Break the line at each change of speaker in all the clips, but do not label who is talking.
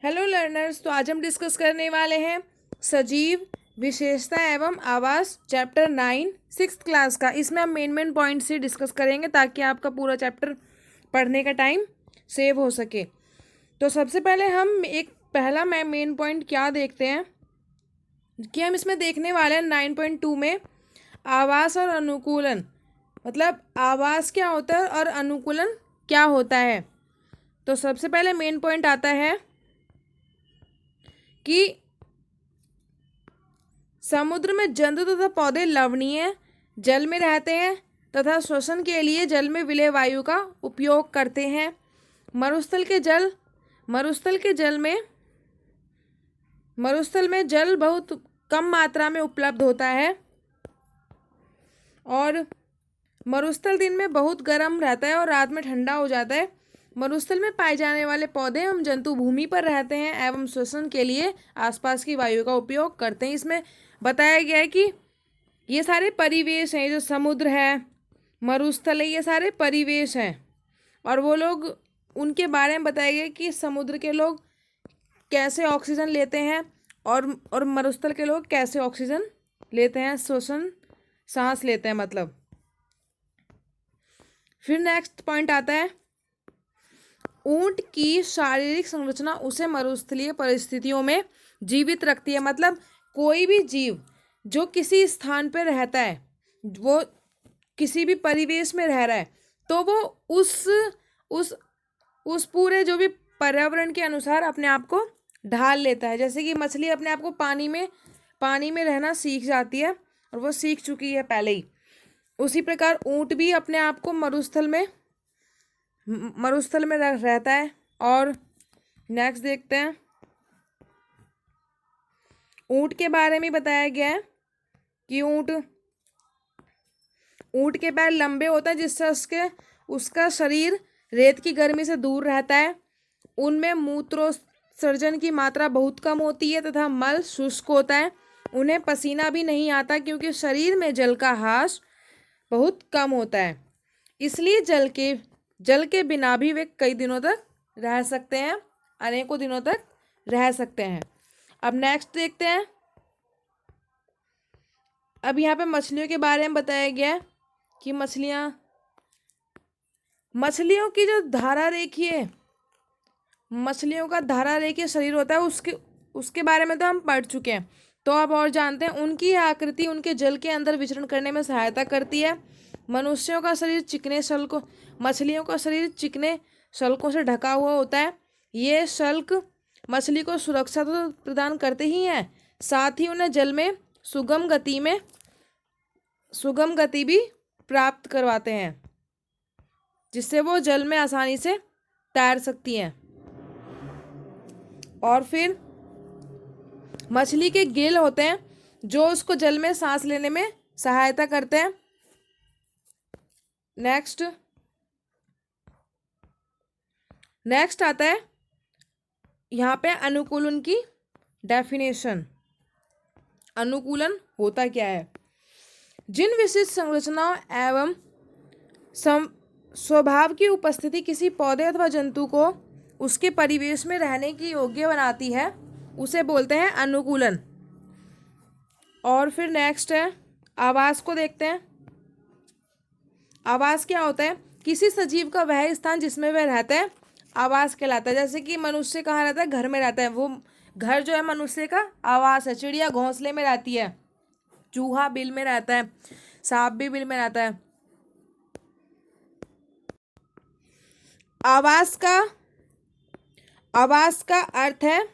Hello learners, तो आज हम डिस्कस करने वाले हैं सजीव विशेषता एवं आवास चैप्टर 9 सिक्स क्लास का। इसमें हम मेन पॉइंट से डिस्कस करेंगे ताकि आपका पूरा चैप्टर पढ़ने का टाइम सेव हो सके। तो सबसे पहले हम एक पहला मेन पॉइंट क्या देखते हैं कि हम इसमें देखने वाले हैं 9.2 में आवास और अनुकूलन, मतलब आवास क्या होता है और अनुकूलन क्या होता है। तो सबसे पहले मेन पॉइंट आता है कि समुद्र में जंतु तथा पौधे लवणीय जल में रहते हैं तथा श्वसन के लिए जल में विलेय वायु का उपयोग करते हैं। मरुस्थल में जल बहुत कम मात्रा में उपलब्ध होता है और मरुस्थल दिन में बहुत गर्म रहता है और रात में ठंडा हो जाता है। मरुस्थल में पाए जाने वाले पौधे एवं जंतु भूमि पर रहते हैं एवं श्वसन के लिए आसपास की वायु का उपयोग करते हैं। इसमें बताया गया है कि ये सारे परिवेश हैं, जो समुद्र है, मरुस्थल है, ये सारे परिवेश हैं और वो लोग उनके बारे में बताया गया कि समुद्र के लोग कैसे ऑक्सीजन लेते हैं और मरुस्थल के लोग कैसे ऑक्सीजन लेते हैं, श्वसन सांस लेते हैं मतलब। फिर नेक्स्ट पॉइंट आता है ऊंट की शारीरिक संरचना उसे मरुस्थलीय परिस्थितियों में जीवित रखती है। मतलब कोई भी जीव जो किसी स्थान पर रहता है, वो किसी भी परिवेश में रह रहा है, तो वो उस पूरे जो भी पर्यावरण के अनुसार अपने आप को ढाल लेता है। जैसे कि मछली अपने आप को पानी में रहना सीख जाती है और वो सीख चुकी है पहले ही, उसी प्रकार ऊंट भी अपने आप को मरुस्थल में रहता है। और नेक्स्ट देखते हैं, ऊंट के बारे में बताया गया है कि ऊंट के पैर लंबे होते हैं जिससे उसका शरीर रेत की गर्मी से दूर रहता है। उनमें मूत्रोत्सर्जन की मात्रा बहुत कम होती है तथा मल शुष्क होता है। उन्हें पसीना भी नहीं आता क्योंकि शरीर में जल का ह्रास बहुत कम होता है, इसलिए जल के बिना भी वे कई दिनों तक रह सकते हैं, अनेकों दिनों तक रह सकते हैं। अब नेक्स्ट देखते हैं, अब यहाँ पे मछलियों के बारे में बताया गया है कि मछलियों की जो मछलियों का धारा रेखीय शरीर होता है, उसके बारे में तो हम पढ़ चुके हैं। तो अब और जानते हैं, उनकी आकृति उनके जल के अंदर विचरण करने में सहायता करती है। मछलियों का शरीर चिकने शल्कों से ढका हुआ होता है। ये शल्क मछली को सुरक्षा तो प्रदान करते ही हैं, साथ ही उन्हें जल में सुगम गति भी प्राप्त करवाते हैं, जिससे वो जल में आसानी से तैर सकती हैं। और फिर मछली के गिल होते हैं जो उसको जल में सांस लेने में सहायता करते हैं। नेक्स्ट आता है यहाँ पे अनुकूलन की डेफिनेशन। अनुकूलन होता क्या है? जिन विशिष्ट संरचनाओं एवं स्वभाव की उपस्थिति किसी पौधे अथवा जंतु को उसके परिवेश में रहने की योग्य बनाती है, उसे बोलते हैं अनुकूलन। और फिर नेक्स्ट है आवास को देखते हैं। आवास क्या होता है? किसी सजीव का वह स्थान जिसमें वह रहता है आवास कहलाता है। जैसे कि मनुष्य कहाँ रहता है? घर में रहता है। वो घर जो है मनुष्य का आवास है। चिड़िया घोंसले में रहती है, चूहा बिल में रहता है, सांप भी बिल में रहता है। आवास का अर्थ है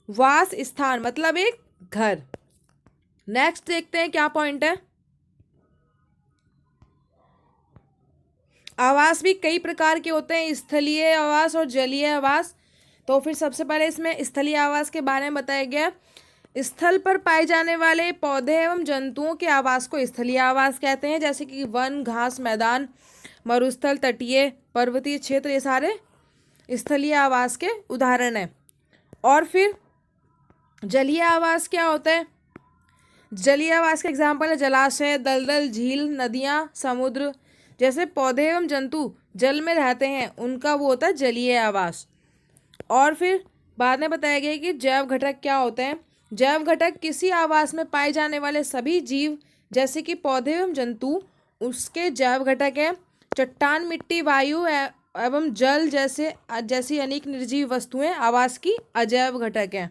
वास स्थान, मतलब एक घर। नेक्स्ट देखते हैं क्या पॉइंट है। आवास भी कई प्रकार के होते हैं, स्थलीय आवास और जलीय आवास। तो फिर सबसे पहले इसमें स्थलीय आवास के बारे में बताया गया। स्थल पर पाए जाने वाले पौधे एवं जंतुओं के आवास को स्थलीय आवास कहते हैं, जैसे कि वन, घास मैदान, मरुस्थल, तटीय, पर्वतीय क्षेत्र, ये सारे स्थलीय आवास के उदाहरण हैं। और फिर जलीय आवास क्या होता है? जलीय आवास के एग्जाम्पल है जलाशय, दलदल, झील, नदियाँ, समुद्र। जैसे पौधे एवं जंतु जल में रहते हैं, उनका वो होता है जलीय आवास। और फिर बाद में बताया गया है कि जैव घटक क्या होते हैं। जैव घटक किसी आवास में पाए जाने वाले सभी जीव जैसे कि पौधे एवं जंतु उसके जैव घटक हैं। चट्टान, मिट्टी, वायु एवं जल जैसी अनेक निर्जीव वस्तुएं आवास की अजैव घटक हैं।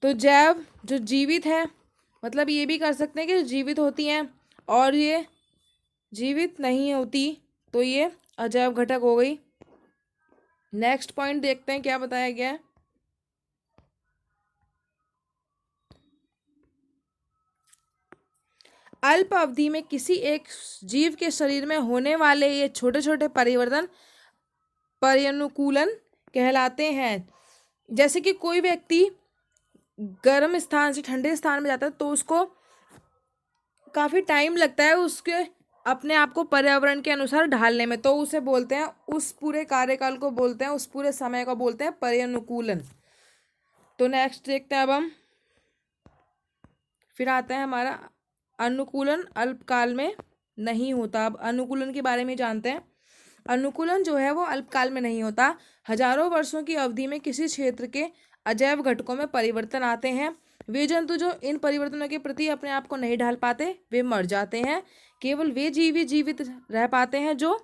तो जैव जो जीवित है, मतलब ये भी कर सकते हैं कि जो जीवित होती हैं और ये जीवित नहीं होती, तो ये अजैव घटक हो गई। नेक्स्ट पॉइंट देखते हैं क्या बताया गया है। अल्प अवधि में किसी एक जीव के शरीर में होने वाले ये छोटे छोटे परिवर्तन पर्यानुकूलन कहलाते हैं। जैसे कि कोई व्यक्ति गर्म स्थान से ठंडे स्थान में जाता है तो उसको काफ़ी टाइम लगता है उसके अपने आप को पर्यावरण के अनुसार ढालने में, तो उसे बोलते हैं, उस पूरे कार्यकाल को बोलते हैं, उस पूरे समय को बोलते हैं पर्यानुकूलन। तो नेक्स्ट देखते हैं अब हम, फिर आता है हमारा अनुकूलन अल्पकाल में नहीं होता। अब अनुकूलन के बारे में जानते हैं। अनुकूलन जो है वो अल्पकाल में नहीं होता। हजारों वर्षों की अवधि में किसी क्षेत्र के अजैव घटकों में परिवर्तन आते हैं। वे जंतु जो इन परिवर्तनों के प्रति अपने आप को नहीं ढाल पाते वे मर जाते हैं। केवल वे जीवी जीवित रह पाते हैं जो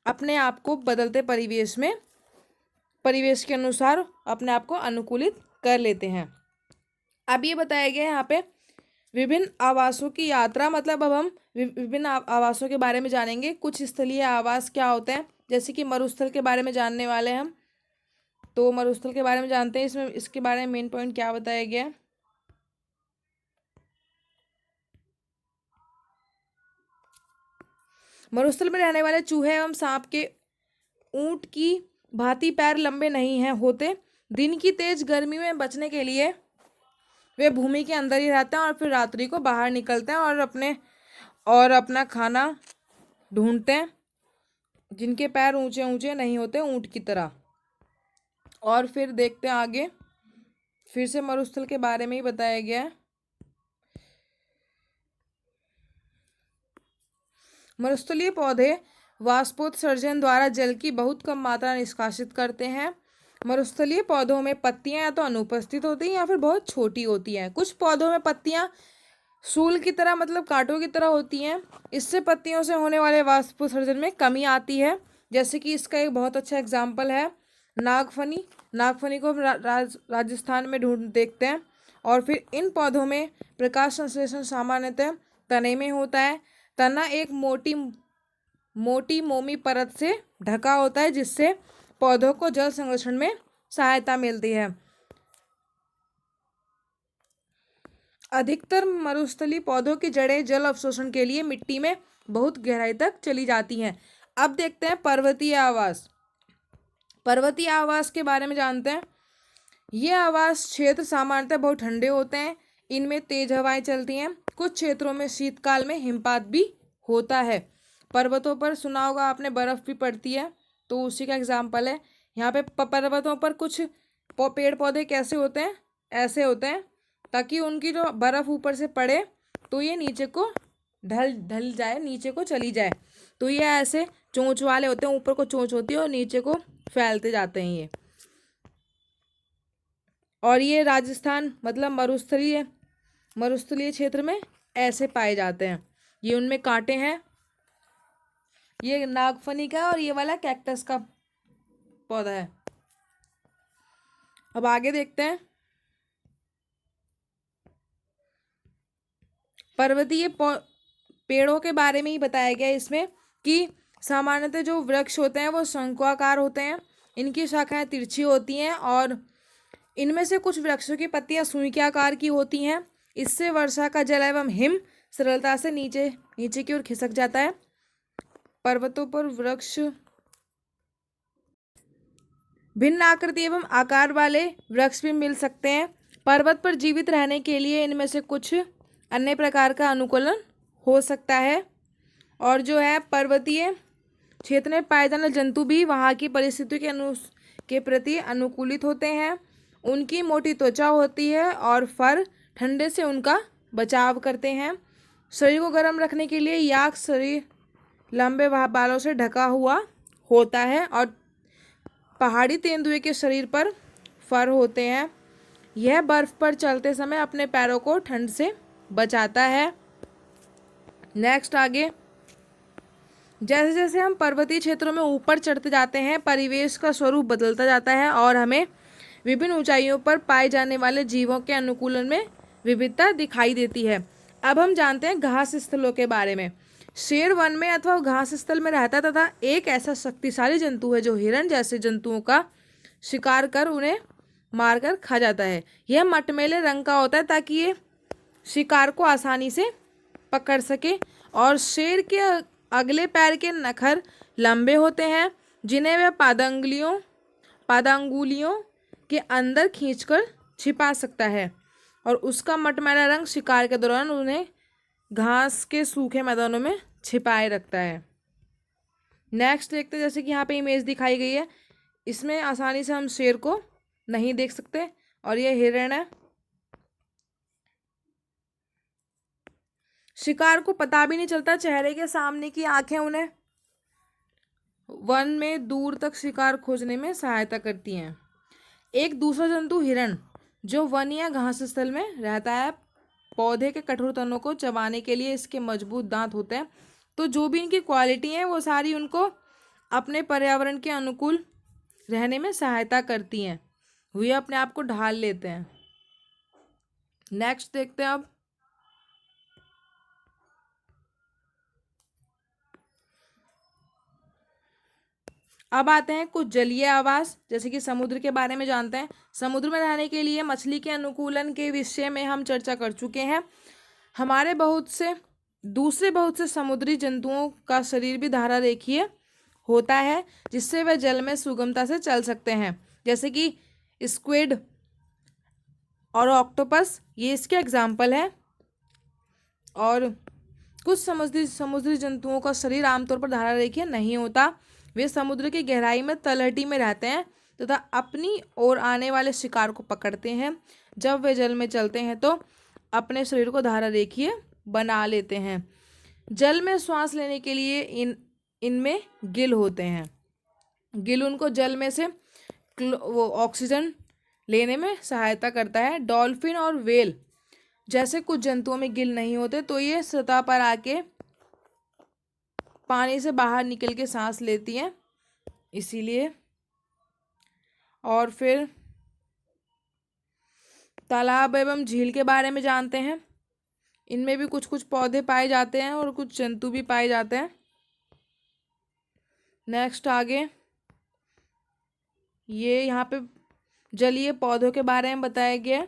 अपने आप को बदलते परिवेश के अनुसार अपने आप को अनुकूलित कर लेते हैं। अब ये बताया गया है यहाँ पे विभिन्न आवासों की यात्रा, मतलब अब हम विभिन्न आवासों के बारे में जानेंगे। कुछ स्थलीय आवास क्या होते हैं, जैसे कि मरुस्थल के बारे में जानने वाले हैं हम। तो मरुस्थल के बारे में जानते हैं, इसमें इसके बारे में मेन पॉइंट क्या बताया गया है। मरुस्थल में रहने वाले चूहे एवं सांप के ऊंट की भांति पैर लंबे नहीं हैं होते। दिन की तेज गर्मी में बचने के लिए वे भूमि के अंदर ही रहते हैं और फिर रात्रि को बाहर निकलते हैं और अपना खाना ढूंढते हैं, जिनके पैर ऊंचे ऊंचे नहीं होते ऊंट की तरह। और फिर देखते हैं आगे, फिर से मरुस्थल के बारे में ही बताया गया है। मरुस्थलीय पौधे वाष्पोत्सर्जन द्वारा जल की बहुत कम मात्रा निष्कासित करते हैं। मरुस्थलीय पौधों में पत्तियां या तो अनुपस्थित होती हैं या फिर बहुत छोटी होती हैं। कुछ पौधों में पत्तियां सूल की तरह, मतलब कांटों की तरह होती हैं। इससे पत्तियों से होने वाले वाष्पोत्सर्जन में कमी आती है। जैसे कि इसका एक बहुत अच्छा एग्जाम्पल है नागफनी। नागफनी को राजस्थान में ढूंढ देखते हैं। और फिर इन पौधों में प्रकाश संश्लेषण सामान्यतः तने में होता है। तना एक मोटी मोमी परत से ढका होता है जिससे पौधों को जल संरक्षण में सहायता मिलती है। अधिकतर मरुस्थलीय पौधों की जड़ें जल अवशोषण के लिए मिट्टी में बहुत गहराई तक चली जाती हैं। अब देखते हैं पर्वतीय आवास। पर्वतीय आवास के बारे में जानते हैं। ये आवास क्षेत्र सामान्यतः बहुत ठंडे होते हैं। इनमें तेज हवाएं चलती हैं। कुछ क्षेत्रों में शीतकाल में हिमपात भी होता है। पर्वतों पर सुना होगा आपने बर्फ भी पड़ती है, तो उसी का एग्जाम्पल है यहाँ पे। पर्वतों पर कुछ पेड़ पौधे कैसे होते हैं, ऐसे होते हैं ताकि उनकी जो बर्फ ऊपर से पड़े तो ये नीचे को ढल जाए, नीचे को चली जाए। तो ये ऐसे चोंच वाले होते हैं, ऊपर को चोंच होती है और नीचे को फैलते जाते हैं ये। और ये राजस्थान मतलब मरुस्थलीय क्षेत्र में ऐसे पाए जाते हैं। ये उनमें कांटे हैं। ये नागफनी का और ये वाला कैक्टस का पौधा है। अब आगे देखते हैं। पर्वतीय पेड़ों के बारे में ही बताया गया इसमें कि सामान्यतः जो वृक्ष होते हैं वो शंकुआकार होते हैं। इनकी शाखाएं तिरछी होती हैं और इनमें से कुछ वृक्षों की पत्तियां सुई के आकार की होती हैं। इससे वर्षा का जल एवं हिम सरलता से नीचे की ओर खिसक जाता है। पर्वतों पर वृक्ष भिन्न आकृति एवं आकार वाले वृक्ष भी मिल सकते हैं। पर्वत पर जीवित रहने के लिए इनमें से कुछ अन्य प्रकार का अनुकूलन हो सकता है। और जो है पर्वतीय क्षेत्र में पाए जाने जंतु भी वहाँ की परिस्थितियों के प्रति अनुकूलित होते हैं। उनकी मोटी त्वचा होती है और फर ठंडे से उनका बचाव करते हैं। शरीर को गर्म रखने के लिए याक शरीर लंबे बालों से ढका हुआ होता है और पहाड़ी तेंदुए के शरीर पर फर होते हैं। यह बर्फ पर चलते समय अपने पैरों को ठंड से बचाता है। नेक्स्ट आगे, जैसे जैसे हम पर्वतीय क्षेत्रों में ऊपर चढ़ते जाते हैं परिवेश का स्वरूप बदलता जाता है और हमें विभिन्न ऊंचाइयों पर पाए जाने वाले जीवों के अनुकूलन में विविधता दिखाई देती है। अब हम जानते हैं घास स्थलों के बारे में। शेर वन में अथवा घास स्थल में रहता तथा एक ऐसा शक्तिशाली जंतु है जो हिरण जैसे जंतुओं का शिकार कर उन्हें मारकर खा जाता है। यह मटमैले रंग का होता है ताकि ये शिकार को आसानी से पकड़ सके। और शेर के अगले पैर के नखर लंबे होते हैं जिन्हें वह पादांगुलियों के अंदर खींचकर छिपा सकता है और उसका मटमैला रंग शिकार के दौरान उन्हें घास के सूखे मैदानों में छिपाए रखता है। नेक्स्ट देखते हैं, जैसे कि यहाँ पे इमेज दिखाई गई है, इसमें आसानी से हम शेर को नहीं देख सकते और ये हिरण है। शिकार को पता भी नहीं चलता, चेहरे के सामने की आंखें उन्हें वन में दूर तक शिकार खोजने में सहायता करती हैं। एक दूसरा जंतु हिरण जो वन या घास स्थल में रहता है, पौधे के कठोर तनों को चबाने के लिए इसके मजबूत दांत होते हैं। तो जो भी इनकी क्वालिटी है वो सारी उनको अपने पर्यावरण के अनुकूल रहने में सहायता करती हैं। वे अपने आप को ढाल लेते हैं। नेक्स्ट देखते हैं अब आते हैं कुछ जलीय आवास, जैसे कि समुद्र के बारे में जानते हैं। समुद्र में रहने के लिए मछली के अनुकूलन के विषय में हम चर्चा कर चुके हैं। हमारे बहुत से समुद्री जंतुओं का शरीर भी धारा रेखीय होता है जिससे वह जल में सुगमता से चल सकते हैं, जैसे कि स्क्विड और ऑक्टोपस, ये इसके एग्जाम्पल है। और कुछ समुद्री जंतुओं का शरीर आमतौर पर धारा रेखीय नहीं होता। वे समुद्र की गहराई में तलहटी में रहते हैं तथा अपनी ओर आने वाले शिकार को पकड़ते हैं। जब वे जल में चलते हैं तो अपने शरीर को धारा रेखीय बना लेते हैं। जल में श्वास लेने के लिए इनमें गिल होते हैं। गिल उनको जल में से वो ऑक्सीजन लेने में सहायता करता है। डॉल्फिन और व्हेल जैसे कुछ जंतुओं में गिल नहीं होते तो ये सतह पर आके पानी से बाहर निकल के सांस लेती हैं, इसीलिए। और फिर तालाब एवं झील के बारे में जानते हैं। इनमें भी कुछ कुछ पौधे पाए जाते हैं और कुछ जंतु भी पाए जाते हैं। नेक्स्ट आगे, ये यहाँ पे जलीय पौधों के बारे में बताया गया है।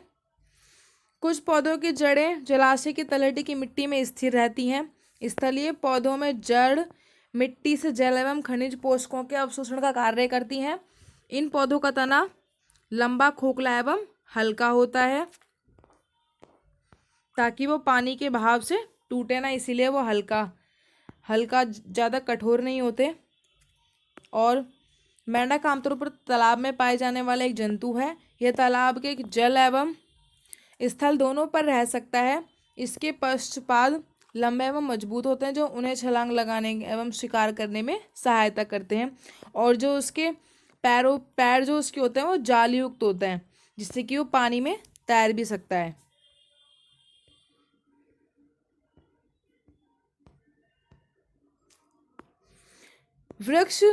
कुछ पौधों की जड़ें जलाशय की तलहटी की मिट्टी में स्थिर रहती हैं। स्थलीय पौधों में जड़ मिट्टी से जल एवं खनिज पोषकों के अवशोषण का कार्य करती हैं। इन पौधों का तना लंबा, खोखला एवं हल्का होता है ताकि वो पानी के बहाव से टूटे ना, इसीलिए वो हल्का ज़्यादा कठोर नहीं होते। और मेंढक आमतौर पर तालाब में पाए जाने वाला एक जंतु है। यह तालाब के जल एवं स्थल दोनों पर रह सकता है। इसके पश्चपाद लंबे एवं मजबूत होते हैं जो उन्हें छलांग लगाने एवं शिकार करने में सहायता करते हैं। और जो उसके पैर जो उसके होते हैं वो जाल युक्त होते हैं जिससे कि वो पानी में तैर भी सकता है। वृक्ष,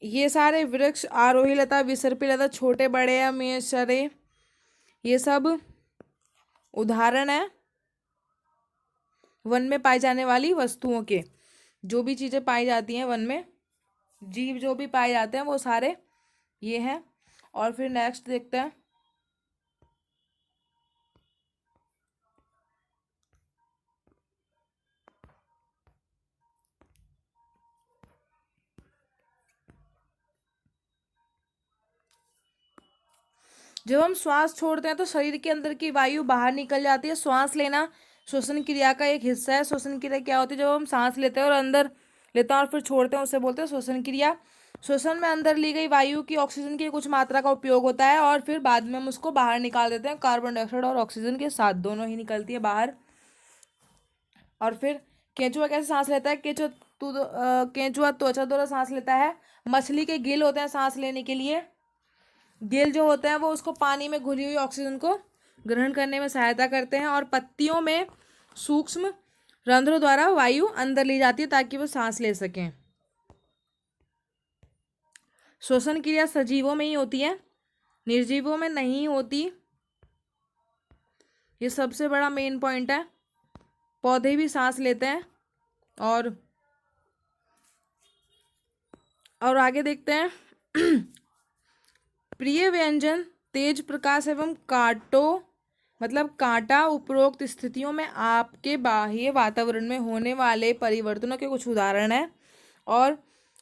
ये सारे वृक्ष आरोही लता, विसर्पी लता, छोटे बड़े या मेषरे, ये सब उदाहरण है वन में पाई जाने वाली वस्तुओं के। जो भी चीज़ें पाई जाती हैं वन में, जीव जो भी पाए जाते हैं वो सारे ये हैं। और फिर नेक्स्ट देखते हैं, जब हम श्वास छोड़ते हैं तो शरीर के अंदर की वायु बाहर निकल जाती है। श्वास लेना श्वसन क्रिया का एक हिस्सा है। श्वसन क्रिया क्या होती है? जब हम सांस लेते हैं और अंदर लेते हैं और फिर छोड़ते हैं, उसे बोलते हैं श्वसन क्रिया। श्वसन में अंदर ली गई वायु की ऑक्सीजन की कुछ मात्रा का उपयोग होता है और फिर बाद में हम उसको बाहर निकाल देते हैं। कार्बन डाइऑक्साइड और ऑक्सीजन के साथ दोनों ही निकलती है बाहर। और फिर केंचुआ कैसे सांस लेता है? केंचुआ तो केंचुआ त्वचा द्वारा सांस लेता है। मछली के गिल होते हैं सांस लेने के लिए। गिल जो होते हैं वो उसको पानी में घुली हुई ऑक्सीजन को ग्रहण करने में सहायता करते हैं। और पत्तियों में सूक्ष्म रंध्रों द्वारा वायु अंदर ली जाती है ताकि वो सांस ले सकें। श्वसन क्रिया सजीवों में ही होती है, निर्जीवों में नहीं होती। ये सबसे बड़ा मेन पॉइंट है। पौधे भी सांस लेते हैं। और आगे देखते हैं। प्रिय व्यंजन तेज प्रकाश एवं कांटा उपरोक्त स्थितियों में आपके बाह्य वातावरण में होने वाले परिवर्तनों के कुछ उदाहरण हैं। और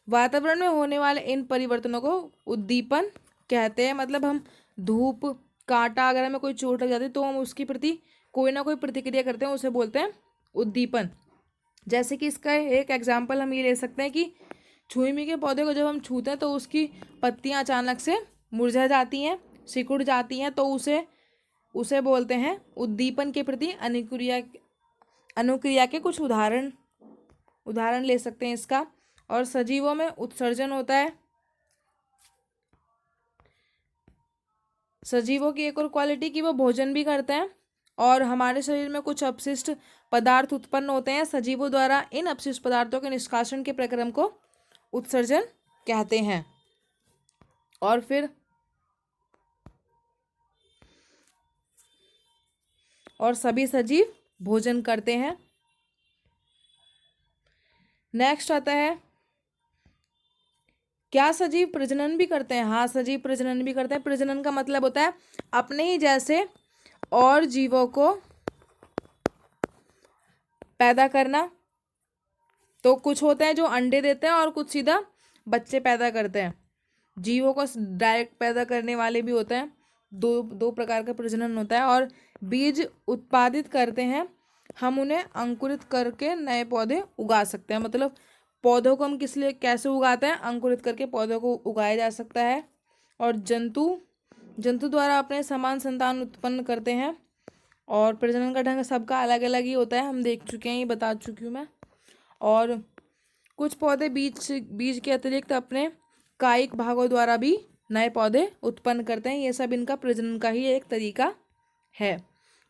वातावरण में होने वाले इन परिवर्तनों को उद्दीपन कहते हैं। मतलब हम धूप, कांटा, अगर हमें कोई चोट लग जाती है तो हम उसके प्रति कोई ना कोई प्रतिक्रिया करते हैं, उसे बोलते हैं उद्दीपन। जैसे कि इसका एक एग्जाम्पल हम ये ले सकते हैं कि छुई के पौधे को जब हम छूते हैं तो उसकी पत्तियां अचानक से मुरझा जाती हैं, सिकुड़ जाती हैं, तो उसे बोलते हैं उद्दीपन के प्रति अनुक्रिया के कुछ उदाहरण ले सकते हैं इसका। और सजीवों में उत्सर्जन होता है। सजीवों की एक और क्वालिटी कि वो भोजन भी करते हैं और हमारे शरीर में कुछ अपशिष्ट पदार्थ उत्पन्न होते हैं। सजीवों द्वारा इन अपशिष्ट पदार्थों के निष्कासन के प्रक्रम को उत्सर्जन कहते हैं। और फिर सभी सजीव भोजन करते हैं। नेक्स्ट आता है, क्या सजीव प्रजनन भी करते हैं? हाँ, सजीव प्रजनन भी करते हैं। प्रजनन का मतलब होता है अपने ही जैसे और जीवों को पैदा करना। तो कुछ होते हैं जो अंडे देते हैं और कुछ सीधा बच्चे पैदा करते हैं। जीवों को डायरेक्ट पैदा करने वाले भी होते हैं। दो प्रकार का प्रजनन होता है। और बीज उत्पादित करते हैं। हम उन्हें अंकुरित करके नए पौधे उगा सकते हैं। मतलब पौधों को हम किस लिए कैसे उगाते हैं? अंकुरित करके पौधों को उगाया जा सकता है। और जंतु द्वारा अपने समान संतान उत्पन्न करते हैं। और प्रजनन का ढंग सबका अलग अलग ही होता है, हम देख चुके हैं, ये बता चुकी हूँ मैं। और कुछ पौधे बीज के अतिरिक्त अपने कायिक भागों द्वारा भी नए पौधे उत्पन्न करते हैं। ये सब इनका प्रजनन का ही एक तरीका है।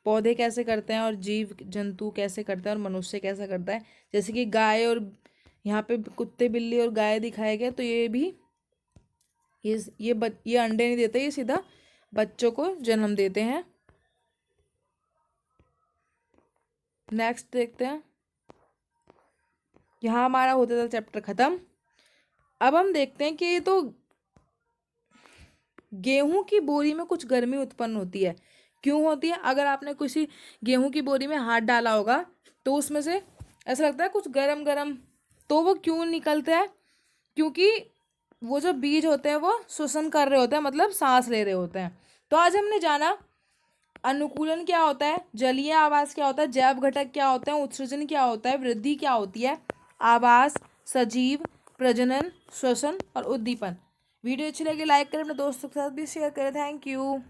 पौधे कैसे करते हैं और जीव जंतु कैसे करते हैं और मनुष्य कैसे करता है। जैसे कि गाय, और यहाँ पे कुत्ते, बिल्ली और गाय दिखाए गए, तो ये भी ये अंडे नहीं देते, ये सीधा बच्चों को जन्म देते हैं। नेक्स्ट देखते हैं। यहाँ हमारा होता था चैप्टर खत्म। अब हम देखते हैं कि ये तो गेहूं की बोरी में कुछ गर्मी उत्पन्न होती है। क्यों होती है? अगर आपने किसी गेहूं की बोरी में हाथ डाला होगा तो उसमें से ऐसा लगता है कुछ गरम गरम। तो वो क्यों निकलता है? क्योंकि वो जो बीज होते हैं वो श्वसन कर रहे होते हैं, मतलब सांस ले रहे होते हैं। तो आज हमने जाना अनुकूलन क्या होता है, जलीय आवास क्या होता है, जैव घटक क्या होते हैं, उत्सर्जन क्या होता है, वृद्धि क्या होती है, आवास, सजीव, प्रजनन, श्वसन और उद्दीपन। वीडियो अच्छी लगी लाइक करें, अपने दोस्तों के साथ भी शेयर करें। Thank you.